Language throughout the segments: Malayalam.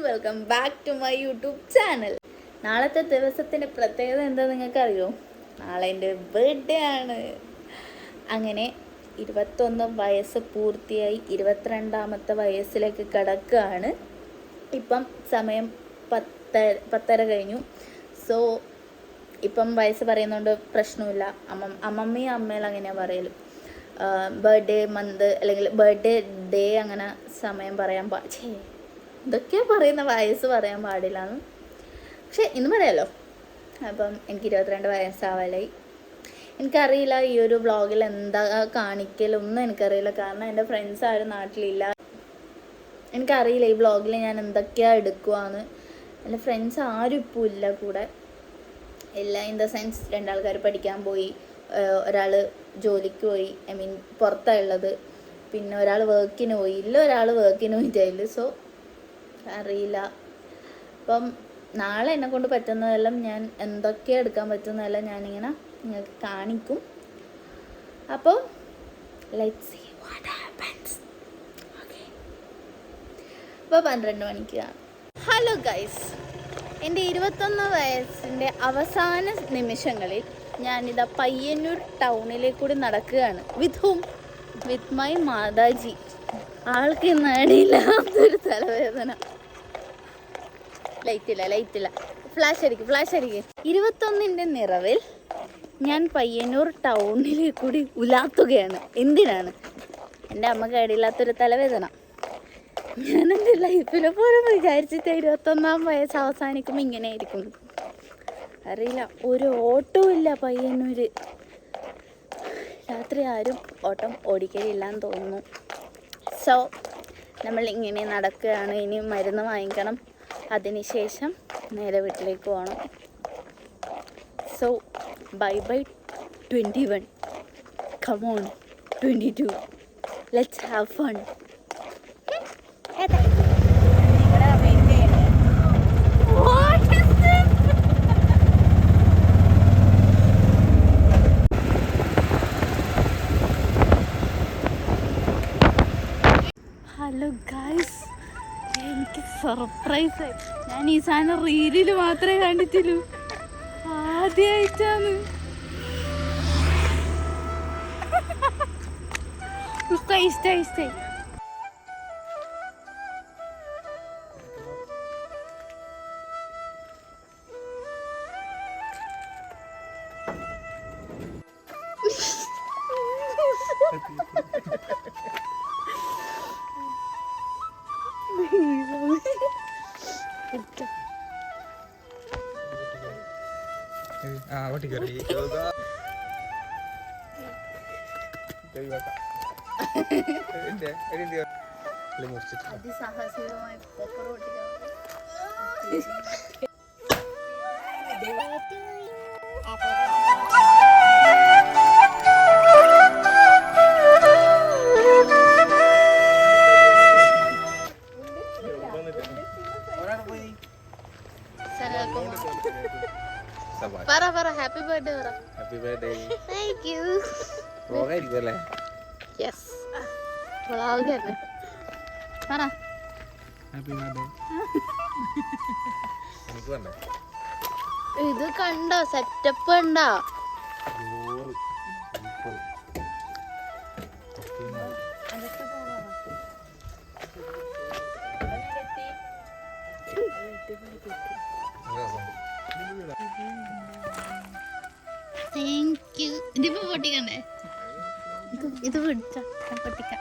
Welcome back to my YouTube channel. നാളത്തെ ദിവസത്തിൻ്റെ പ്രത്യേകത എന്താ നിങ്ങൾക്കറിയോ? നാളെ എൻ്റെ ബർത്ത്ഡേ ആണ്. അങ്ങനെ 21 വയസ്സ് പൂർത്തിയായി 22ാമത്തെ വയസ്സിലേക്ക് കടക്കുകയാണ്. ഇപ്പം സമയം 10:30 കഴിഞ്ഞു. സോ ഇപ്പം വയസ്സ് പറയുന്നതുകൊണ്ട് പ്രശ്നമില്ല. അമ്മമ്മയും അമ്മയും അങ്ങനെയാണ് പറയല്. ബർത്ത്ഡേ മന്ത് അല്ലെങ്കിൽ ബർത്ത്ഡേ ഡേ അങ്ങനെ സമയം പറയാൻ ഇതൊക്കെ പറയുന്ന വയസ്സ് പറയാൻ പാടില്ലാന്ന്. പക്ഷെ ഇന്ന് പറയാമല്ലോ. അപ്പം എനിക്ക് 22 വയസ്സാവാനായി. എനിക്കറിയില്ല ഈ ഒരു വ്ളോഗിൽ എന്താ കാണിക്കലൊന്നും എനിക്കറിയില്ല. കാരണം എൻ്റെ ഫ്രണ്ട്സ് ആരും നാട്ടിലില്ല. എനിക്കറിയില്ല ഈ വ്ളോഗിൽ ഞാൻ എന്തൊക്കെയാണ് എടുക്കുവാന്ന്. എൻ്റെ ഫ്രണ്ട്സ് ആരും ഇപ്പോൾ ഇല്ല കൂടെ. എല്ലാം ഇൻ ദ സെൻസ് 2 ആൾക്കാർ പഠിക്കാൻ പോയി, ഒരാൾ ജോലിക്ക് പോയി, പുറത്താണ് ഉള്ളത്. പിന്നെ ഒരാൾ വർക്കിന് പോയി, ഒരാൾ വർക്കിന് പോയിട്ടില്ല. സോ അറിയില്ല. അപ്പം നാളെ എന്നെ കൊണ്ട് പറ്റുന്നതെല്ലാം ഞാൻ എന്തൊക്കെയാണ് എടുക്കാൻ പറ്റുന്നതെല്ലാം ഞാനിങ്ങനെ നിങ്ങൾക്ക് കാണിക്കും. അപ്പോൾ let's see what happens. Okay, അപ്പോൾ 12 മണിക്ക്. ഹലോ ഗൈസ്, എൻ്റെ 21 വയസ്സിൻ്റെ അവസാന നിമിഷങ്ങളിൽ ഞാനിതാ പയ്യന്നൂർ ടൗണിലേക്കൂടി നടക്കുകയാണ്. With hmm? With my mataji. ആൾക്ക് നേടിയില്ലാത്തൊരു തലവേദന. ലൈറ്റില്ല, ഫ്ലാഷ് അടിക്കും. 21ൻ്റെ നിറവിൽ ഞാൻ പയ്യന്നൂർ ടൗണിലേക്കൂടി ഉലാത്തുകയാണ്. എന്തിനാണ്? എൻ്റെ അമ്മക്ക് ഇടയില്ലാത്തൊരു തലവേദന. ഞാൻ എൻ്റെ ലൈഫിൽ പോലും വിചാരിച്ചിട്ട് 21ാം വയസ്സ് അവസാനിക്കുമ്പോൾ ഇങ്ങനെ ആയിരിക്കും. അറിയില്ല, ഒരു ഓട്ടവും ഇല്ല പയ്യന്നൂർ. രാത്രി ആരും ഓട്ടം ഓടിക്കലില്ലാന്ന് തോന്നുന്നു. സോ നമ്മൾ ഇങ്ങനെ നടക്കുകയാണ്. ഇനി മരുന്ന് വാങ്ങിക്കണം. അതിനുശേഷം നേരെ വീട്ടിലേക്ക് പോകണം. So bye 21. Come on 22. Let's have fun. Hello guys, എനിക്ക് സർപ്രൈസായി. ഞാൻ ഈ സാധനം റീലിൽ മാത്രമേ കണ്ടിട്ടുള്ളൂ, ആദ്യമായിട്ടാണ്. ഇഷ്ടായി. അതിസാഹസികമായി പോപ്പർ പൊട്ടിക്കാൻ. പറ ഹാപ്പി ബർത്ത്ഡേ പറ. Happy birthday. Thank you. Vlog ആയിരിക്കുമല്ലേ? യെസ്, വ്ളോഗ് ആണ്. പറ ഹാപ്പി ബർത്ത്ഡേ. എനിക്ക് വേണ്ട. ഇത് കണ്ടോ? സെറ്റപ്പ് ഉണ്ടോ? Thank you. ഇതിപ്പോ പൊട്ടിക്കണ്ടേ? ഇത് പിടിച്ച പൊട്ടിക്കാം.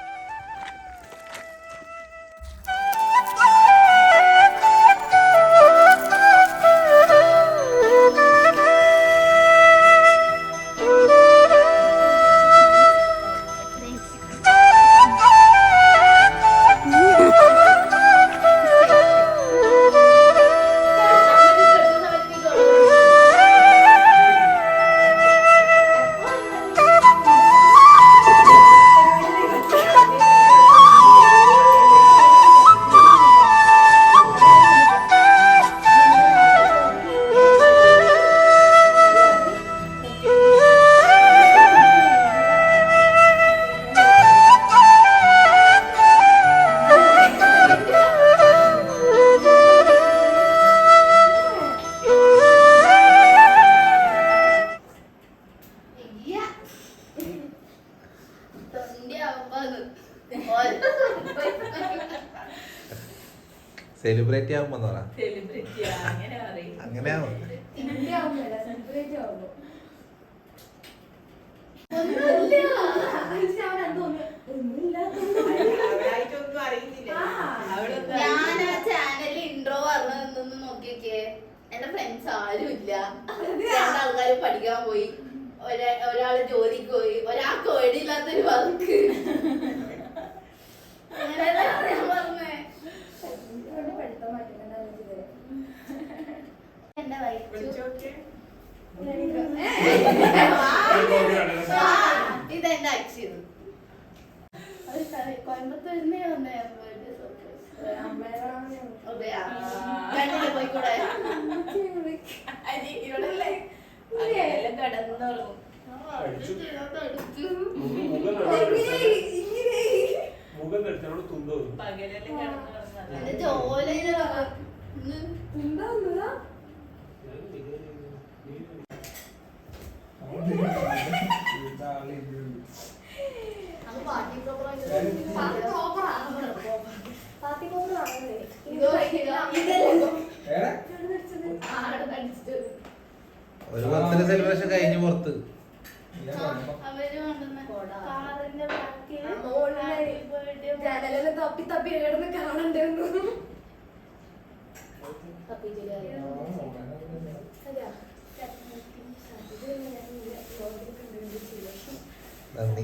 സെലിബ്രേറ്റ് ആവുമ്പോ അങ്ങനെയാവും. ഞാൻ ആ ചാനലിൽ ഇൻട്രോ പറഞ്ഞതെന്ന് നോക്കിയൊക്കെ എന്റെ ഫ്രണ്ട്സ് ആരും ഇല്ല. രണ്ടാൾക്കാര് പഠിക്കാൻ പോയി, ഒരാള് ജോലിക്ക് പോയി, ഒരാൾക്ക് ഒഴിയില്ലാത്തൊരു വർക്ക്. ഞാൻ പറഞ്ഞേ എന്റെ ഇതെന്റെ അച്ഛൻ കോയമ്പത്തൂരിനെ പോയിക്കൂടെ കിടന്നുറങ്ങും. ജോലി ഒരു 10 സെലിബ്രേഷൻ കഴിഞ്ഞ് പുറത്ത് തപ്പി തപ്പി കിടന്ന് കാണണ്ടെന്ന്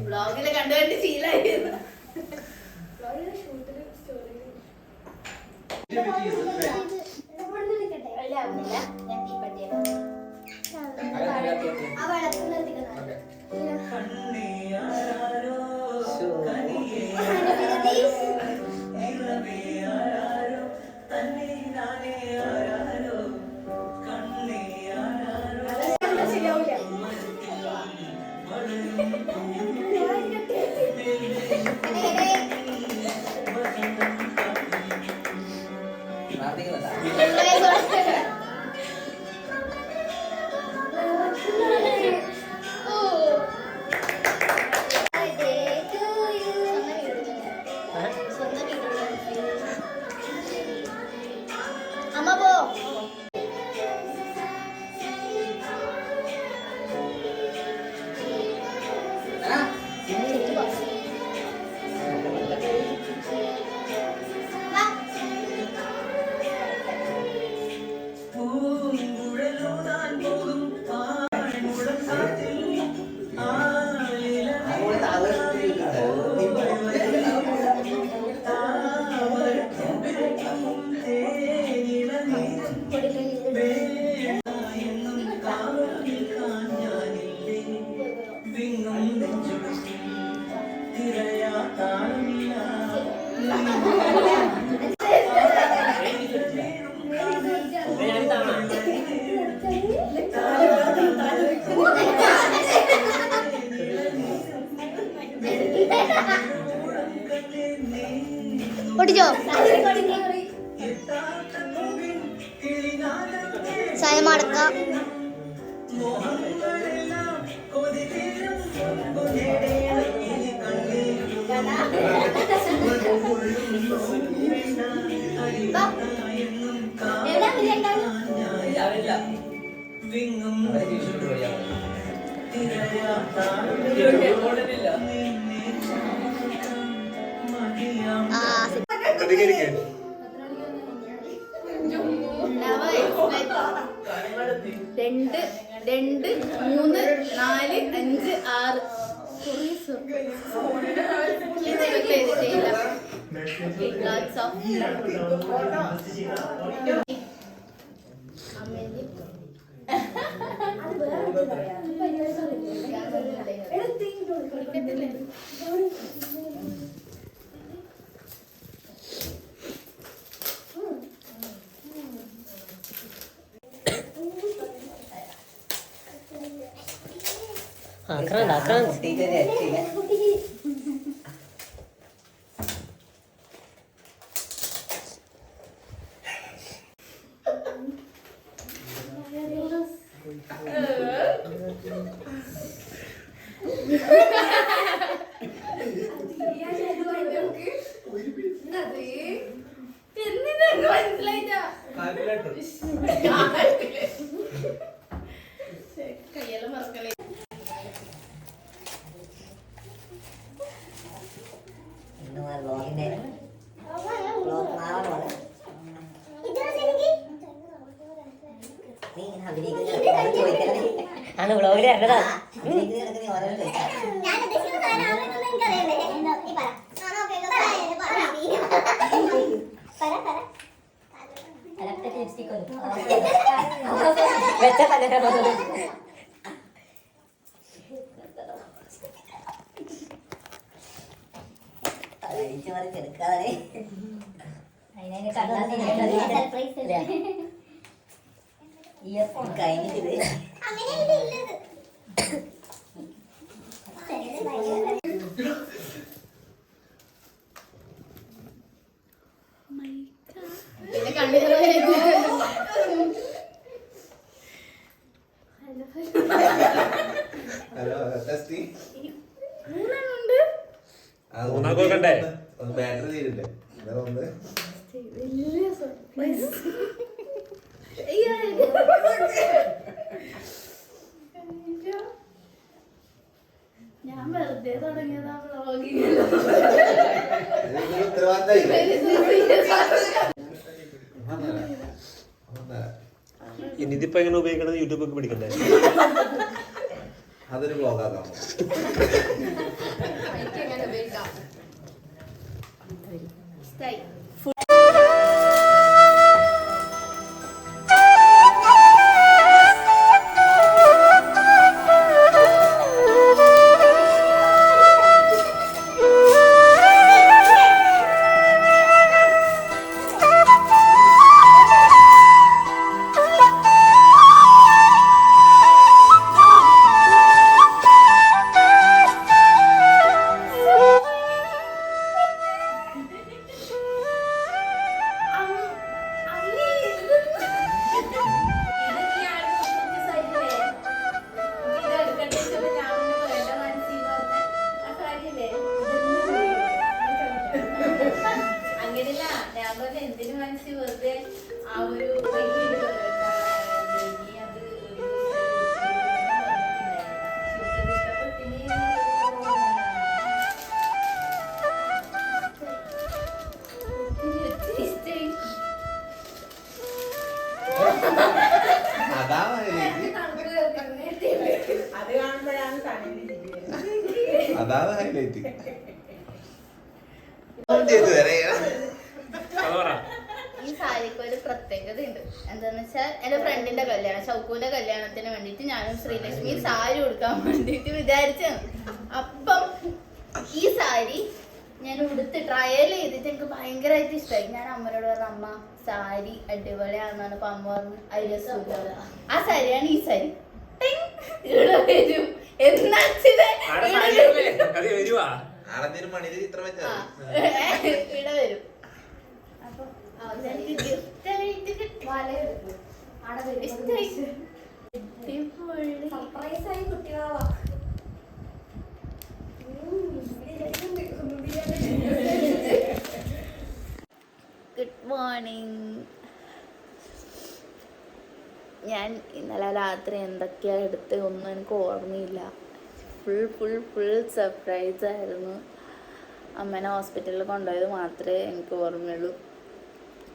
ബ്ലോഗില് കണ്ടുകണ്ട് ശീലായിരുന്നു. പൊട്ടിച്ചോ സയമടക്ക രണ്ട് 2 3 4 5 6 എന്നിട്ട് മനസ്സിലായിട്ടാ കയ്യെല്ലാം മറക്കലേ. ആണ് വ്ളോഗിൽ കണ്ടതാ. ഇയർഫോൺ കഴിഞ്ഞിട്ട് പിന്നെ കണ്ണിൽ ഹലോ ടെസ്റ്റി മൂന്നെണ്ണുണ്ട്. ബാറ്ററി തീരില്ലേ ഒന്ന് വലിയ സർപ്രൈസ്. ഞാൻ വെറുതെ തുടങ്ങിയതാ വ്ളോഗിങ്. ഇനിയിപ്പോ എങ്ങനെ ഉപയോഗിക്കണത് യൂട്യൂബ് ഒക്കെ പിടിക്കണ്ടേ? അതൊരു ബ്ലോഗാക്കാം. എങ്ങനെ ഉപയോഗിക്കാം? സ്റ്റൈ. അങ്ങനെയല്ല ഞാൻ പറഞ്ഞ എന്തിനു മനസ്സിൽ വെറുതെ ആ ഒരു അതാണ് അതാണ് ഹൈലൈറ്റ്. ഈ സാരിക്ക് ഒരു പ്രത്യേകത ഉണ്ട്. എന്താന്ന് വെച്ചാൽ എന്റെ ഫ്രണ്ടിന്റെ കല്യാണം, ഷൗക്കൂന്റെ കല്യാണത്തിന് വേണ്ടിട്ട് ഞാനും ശ്രീലക്ഷ്മി സാരി കൊടുക്കാൻ വേണ്ടിട്ട് വിചാരിച്ചാണ്. അപ്പം ഈ സാരി ഞാൻ ഉടുത്ത് ട്രയൽ ചെയ്തിട്ട് എനിക്ക് ഭയങ്കരമായിട്ട് ഇഷ്ടമായി. ഞാൻ അമ്മയോട് പറഞ്ഞ അമ്മ സാരി അടിപൊളിയാണെന്നാണ്. അപ്പൊ അമ്മ പറഞ്ഞു അതിൽ ആ സാരിയാണ് ഈ സാരി. ഇവിടെ വരും ഇവിടെ വരും. അപ്പൊ ഗിഫ്റ്റ് ആയിട്ട് സർപ്രൈസായി കുട്ടികളാവാ. Good morning. ഞാൻ ഇന്നലെ രാത്രി എന്തൊക്കെയാണ് എടുത്ത് ഒന്നും എനിക്ക് ഓർമ്മയില്ല. ഫുൾ സർപ്രൈസ് ആയിരുന്നു. അമ്മേനെ ഹോസ്പിറ്റലിൽ കൊണ്ടുപോയത് മാത്രമേ എനിക്ക് ഓർമ്മയുള്ളൂ.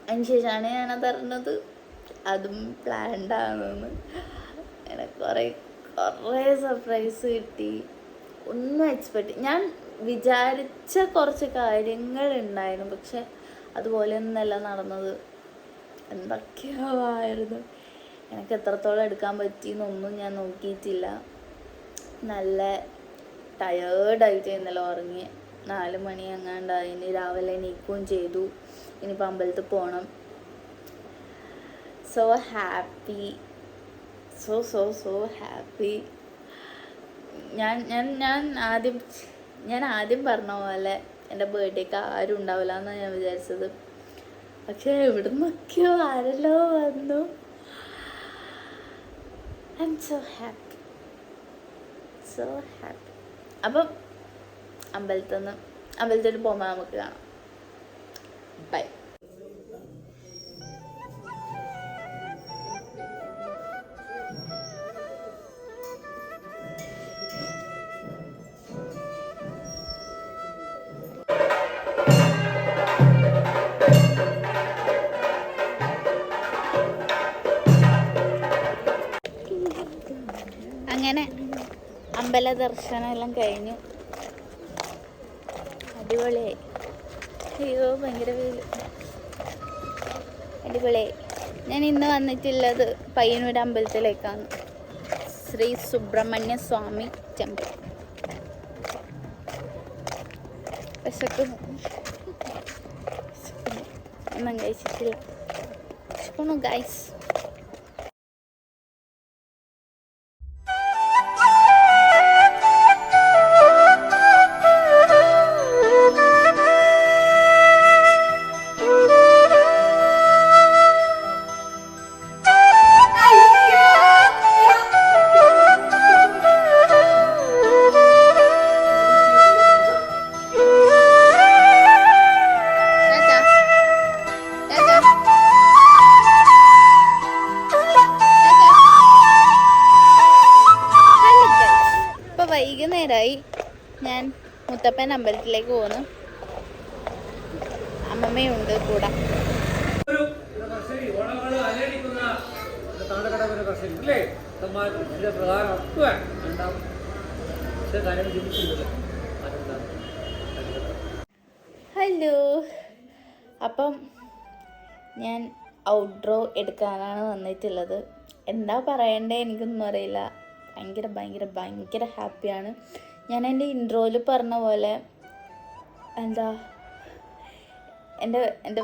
അതിന് ശേഷമാണ് ഞാനത് അറിഞ്ഞത് അതും പ്ലാൻഡ് ആണെന്ന്. എനിക്ക് കുറേ സർപ്രൈസ് കിട്ടി. ഒന്നും എക്സ്പെക്ട് ഞാൻ വിചാരിച്ച കുറച്ച് കാര്യങ്ങളുണ്ടായിരുന്നു, പക്ഷെ അതുപോലെ ഒന്നല്ല നടന്നത്. എന്തൊക്കെയോ ആയിരുന്നു. എനിക്ക് എത്രത്തോളം എടുക്കാൻ പറ്റിയെന്നൊന്നും ഞാൻ നോക്കിയിട്ടില്ല. നല്ല ടയേർഡായിട്ട് ഇന്നലെ ഉറങ്ങി. 4 മണി എങ്ങാണ്ടായി. ഇനി രാവിലെ എണീക്കുകയും ചെയ്തു. ഇനിയിപ്പോൾ അമ്പലത്തിൽ പോകണം. So happy, so happy. ഞാൻ ആദ്യം പറഞ്ഞ പോലെ എൻ്റെ ബർത്ത്ഡേക്ക് ആരും ഉണ്ടാവില്ല എന്നാണ് ഞാൻ വിചാരിച്ചത്. പക്ഷെ എവിടെ നിന്നൊക്കെയോ ആരല്ലോ വന്നു. I M so happy. അപ്പം അമ്പലത്തിൽ പോകുമ്പോൾ നമുക്ക് കാണാം. ബൈ. അമ്പല ദർശനം എല്ലാം കഴിഞ്ഞു, അടിപൊളിയായി. അയ്യോ ഭയങ്കര വെയില്, അടിപൊളിയായി. ഞാൻ ഇന്ന് വന്നിട്ടുള്ളത് പയ്യന്നൂർ അമ്പലത്തിലേക്കാണ്, ശ്രീ സുബ്രഹ്മണ്യ സ്വാമി ടെമ്പിൾ. വിശക്കുന്നു, ഒന്നും കഴിച്ചിട്ടില്ല, വിശക്കുന്നു ഗൈസ്. വൈകുന്നേരമായി, ഞാൻ മുത്തപ്പൻ അമ്പലത്തിലേക്ക് പോകുന്നു. അമ്മമ്മയുണ്ട് കൂടെ. ഹലോ, അപ്പം ഞാൻ ഔട്ട്ഡ്രോ എടുക്കാനാണ് വന്നിട്ടുള്ളത്. എന്താ പറയണ്ടേ എനിക്കൊന്നും അറിയില്ല. ഭയങ്കര ഹാപ്പിയാണ്. ഞാൻ എൻ്റെ ഇൻട്രോയിൽ പറഞ്ഞ പോലെ എന്താ എൻ്റെ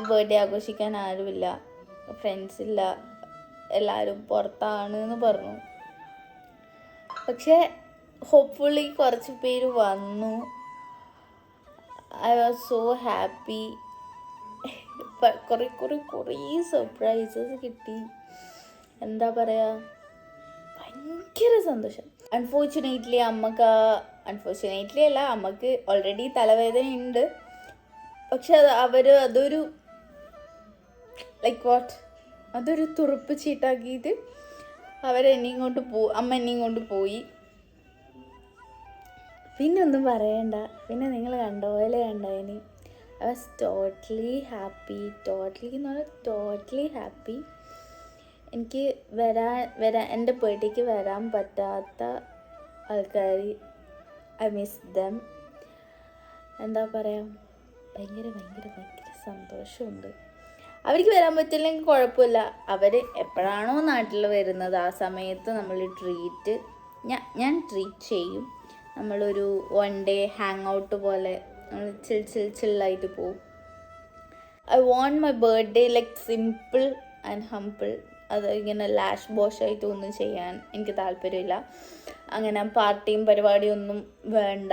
ബർത്ത്ഡേ ആഘോഷിക്കാൻ ആരുമില്ല, ഫ്രണ്ട്സില്ല, എല്ലാവരും പുറത്താണ് എന്ന് പറഞ്ഞു. പക്ഷേ ഹോപ്പ്ഫുള്ളി കുറച്ച് പേര് വന്നു. I was so happy. കുറേ സർപ്രൈസസ് കിട്ടി. എന്താ പറയുക, ഭയങ്കര സന്തോഷം. അൺഫോർച്ചുനേറ്റ്ലി അമ്മക്ക് ഓൾറെഡി തലവേദന ഉണ്ട്. പക്ഷെ അതൊരു അതൊരു തുറുപ്പ് ചീട്ടാക്കിയിട്ട് അമ്മ എന്നെയും കൊണ്ട് പോയി. പിന്നെ ഒന്നും പറയണ്ട, പിന്നെ നിങ്ങൾ കണ്ട പോലെ കണ്ടതിന് ഐ വാസ് ടോട്ടലി ഹാപ്പി. എനിക്ക് എൻ്റെ ബർത്ത്ഡേക്ക് വരാൻ പറ്റാത്ത ആൾക്കാർ, ഐ മിസ് ദം. എന്താ പറയുക, ഭയങ്കര സന്തോഷമുണ്ട്. അവർക്ക് വരാൻ പറ്റില്ലെങ്കിൽ കുഴപ്പമില്ല. അവർ എപ്പോഴാണോ നാട്ടിൽ വരുന്നത് ആ സമയത്ത് നമ്മൾ ഞാൻ ട്രീറ്റ് ചെയ്യും. നമ്മളൊരു 1 day ഹാങ് ഔട്ട് പോലെ നമ്മൾ ചില്ലായിട്ട് പോകും. I want my birthday simple and humble. അത് ഇങ്ങനെ ലാഷ് ബോഷായിട്ട് ഒന്നും ചെയ്യാൻ എനിക്ക് താല്പര്യമില്ല. അങ്ങനെ പാർട്ടിയും പരിപാടിയൊന്നും വേണ്ട,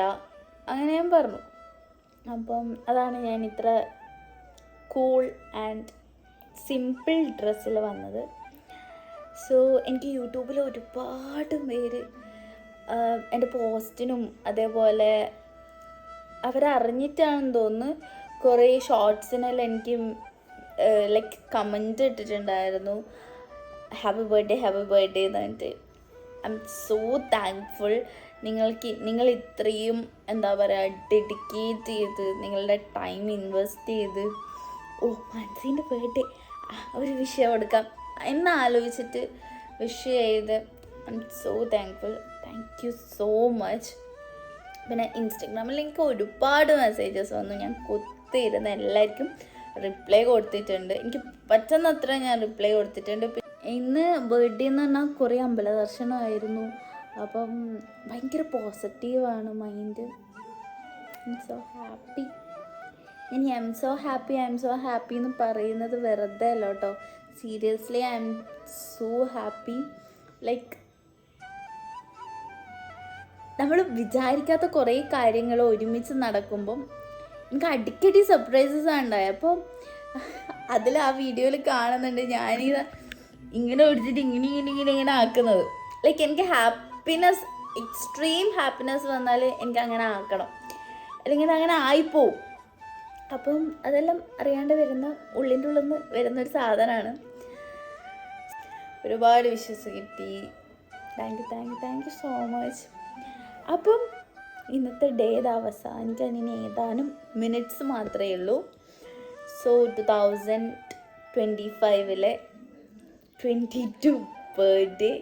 അങ്ങനെ ഞാൻ പറഞ്ഞു. അപ്പം അതാണ് ഞാൻ ഇത്ര കൂൾ ആൻഡ് സിമ്പിൾ ഡ്രസ്സിൽ വന്നത്. സോ എനിക്ക് യൂട്യൂബിൽ ഒരുപാട് പേര് എൻ്റെ പോസ്റ്റിനും അതേപോലെ അവരറിഞ്ഞിട്ടാണെന്ന് തോന്നുന്നു കുറേ ഷോർട്സിനെല്ലാം എനിക്ക് കമൻറ്റ് ഇട്ടിട്ടുണ്ടായിരുന്നു, ഹാപ്പി ബർത്ത്ഡേ എന്ന് പറഞ്ഞിട്ട്. I M so thankful. നിങ്ങൾ ഇത്രയും എന്താ പറയുക ഡെഡിക്കേറ്റ് ചെയ്ത് നിങ്ങളുടെ ടൈം ഇൻവെസ്റ്റ് ചെയ്ത് മനസ്സിൻ്റെ ബർത്ത്ഡേ ഒരു വിഷയം കൊടുക്കാം എന്നാലോചിച്ചിട്ട് വിഷ് ചെയ്ത് I M so thankful. Thank you so much. പിന്നെ ഇൻസ്റ്റഗ്രാമിൽ എനിക്ക് ഒരുപാട് മെസ്സേജസ് വന്നു. ഞാൻ കുത്തിയിരുന്ന് എല്ലാവർക്കും റിപ്ലൈ കൊടുത്തിട്ടുണ്ട്. എനിക്ക് പറ്റുന്നത്ര ഞാൻ റിപ്ലൈ കൊടുത്തിട്ടുണ്ട്. ഇന്ന് ബർത്ത്ഡേ എന്ന് പറഞ്ഞാൽ കുറേ അമ്പല ദർശനമായിരുന്നു. അപ്പം ഭയങ്കര പോസിറ്റീവാണ് mind. I M so happy. ഇനി ഐ എം സോ ഹാപ്പി എന്ന് പറയുന്നത് വെറുതെ അല്ല കേട്ടോ, seriously I M so happy. നമ്മൾ വിചാരിക്കാത്ത കുറേ കാര്യങ്ങൾ ഒരുമിച്ച് നടക്കുമ്പം എനിക്ക് അടിക്കടി സർപ്രൈസസ് ഉണ്ടായി. അപ്പോൾ അതിൽ ആ വീഡിയോയിൽ കാണുന്നുണ്ട് ഞാനിത് ഇങ്ങനെ ഒടിച്ചിട്ട് ഇങ്ങനെ ആക്കുന്നത്. എനിക്ക് ഹാപ്പിനെസ്, എക്സ്ട്രീം ഹാപ്പിനെസ് വന്നാൽ എനിക്ക് അങ്ങനെ ആക്കണം, അല്ലെങ്കിൽ അങ്ങനെ ആയിപ്പോവും. അപ്പം അതെല്ലാം അറിയാണ്ട് ഉള്ളിൻ്റെ ഉള്ളിൽ നിന്ന് വരുന്നൊരു സാധനമാണ്. ഒരുപാട് വിശ്വസ് കിട്ടി. Thank you so much. അപ്പം ഇന്നത്തെ ഡേ അവസാനിക്കാൻ ഇനി ഏതാനും മിനിറ്റ്സ് മാത്രമേ ഉള്ളൂ. സോ 2025 22 ബർത്ത്ഡേ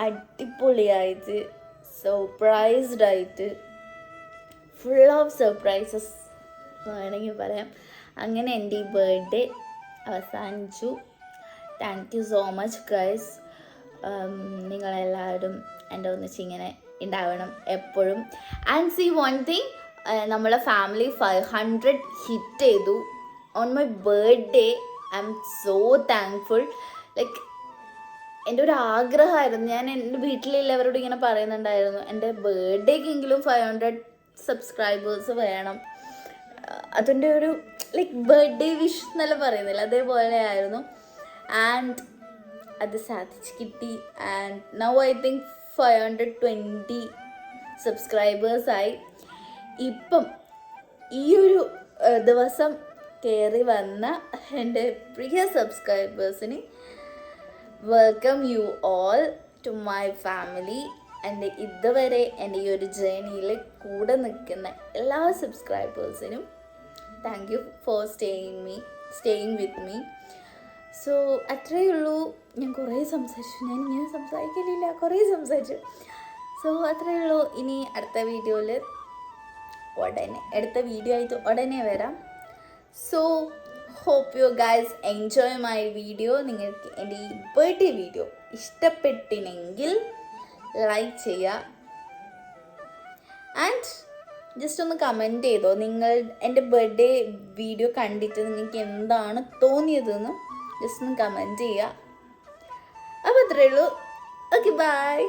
അടിപൊളിയായിട്ട് സർപ്രൈസ്ഡ് ആയിട്ട് ഫുൾ ഓഫ് സർപ്രൈസസ് വേണമെങ്കിൽ പറയാം. അങ്ങനെ എൻ്റെ ഈ ബർത്ത്ഡേ അവസാനിച്ചു. Thank you so much guys. നിങ്ങളെല്ലാവരും എൻ്റെ ഒന്നിച്ച് ഇങ്ങനെ ഉണ്ടാവണം എപ്പോഴും. ആൻഡ് സീ വൺ തിങ്, നമ്മളെ ഫാമിലി 500 ഹിറ്റ് ചെയ്തു on my birthday. I M so thankful. Like എൻ്റെ ഒരു ആഗ്രഹമായിരുന്നു. ഞാൻ എൻ്റെ വീട്ടിലെല്ലാവരോടും ഇങ്ങനെ പറയുന്നുണ്ടായിരുന്നു, എൻ്റെ ബർത്ത്ഡേക്കെങ്കിലും 500 സബ്സ്ക്രൈബേഴ്സ് വേണം. അതിൻ്റെ ഒരു ലൈക്ക് ബർത്ത്ഡേ വിഷ് എന്നെല്ലാം പറയുന്നില്ല, അതേപോലെ ആയിരുന്നു. ആൻഡ് അത് സാധിച്ച് കിട്ടി. ആൻഡ് നൗ ഐ തിങ്ക് 520 സബ്സ്ക്രൈബേഴ്സായി. ഇപ്പം ഈ ഒരു ദിവസം കയറി വന്ന എൻ്റെ പ്രിയ സബ്സ്ക്രൈബേഴ്സിന് welcome you all to my family. എൻ്റെ ഇതുവരെ എൻ്റെ ഈ ഒരു ജേണിയിൽ കൂടെ നിൽക്കുന്ന എല്ലാ സബ്സ്ക്രൈബേഴ്സിനും thank you for staying with me. So അത്രയേ ഉള്ളൂ. ഞാൻ കുറേ സംസാരിച്ചു, ഞാൻ ഇങ്ങനെ സംസാരിക്കലില്ല, കുറേ സംസാരിച്ചു. സോ അത്രയേ ഉള്ളൂ. ഇനി അടുത്ത വീഡിയോ ആയിട്ട് ഉടനെ വരാം. So hope you guys enjoy my video. നിങ്ങൾക്ക് എൻ്റെ ഈ ബർത്ത്ഡേ വീഡിയോ ഇഷ്ടപ്പെട്ടിനെങ്കിൽ ലൈക്ക് ചെയ്യുക. ആൻഡ് ജസ്റ്റ് ഒന്ന് കമൻറ്റ് ചെയ്തോ, നിങ്ങൾ എൻ്റെ ബർത്ത്ഡേ വീഡിയോ കണ്ടിട്ട് നിങ്ങൾക്ക് എന്താണ് തോന്നിയതെന്ന് ജസ്റ്റ് ഒന്ന് കമൻറ്റ് ചെയ്യുക. അപ്പോൾ അത്രയേ ഉള്ളൂ. Okay bye.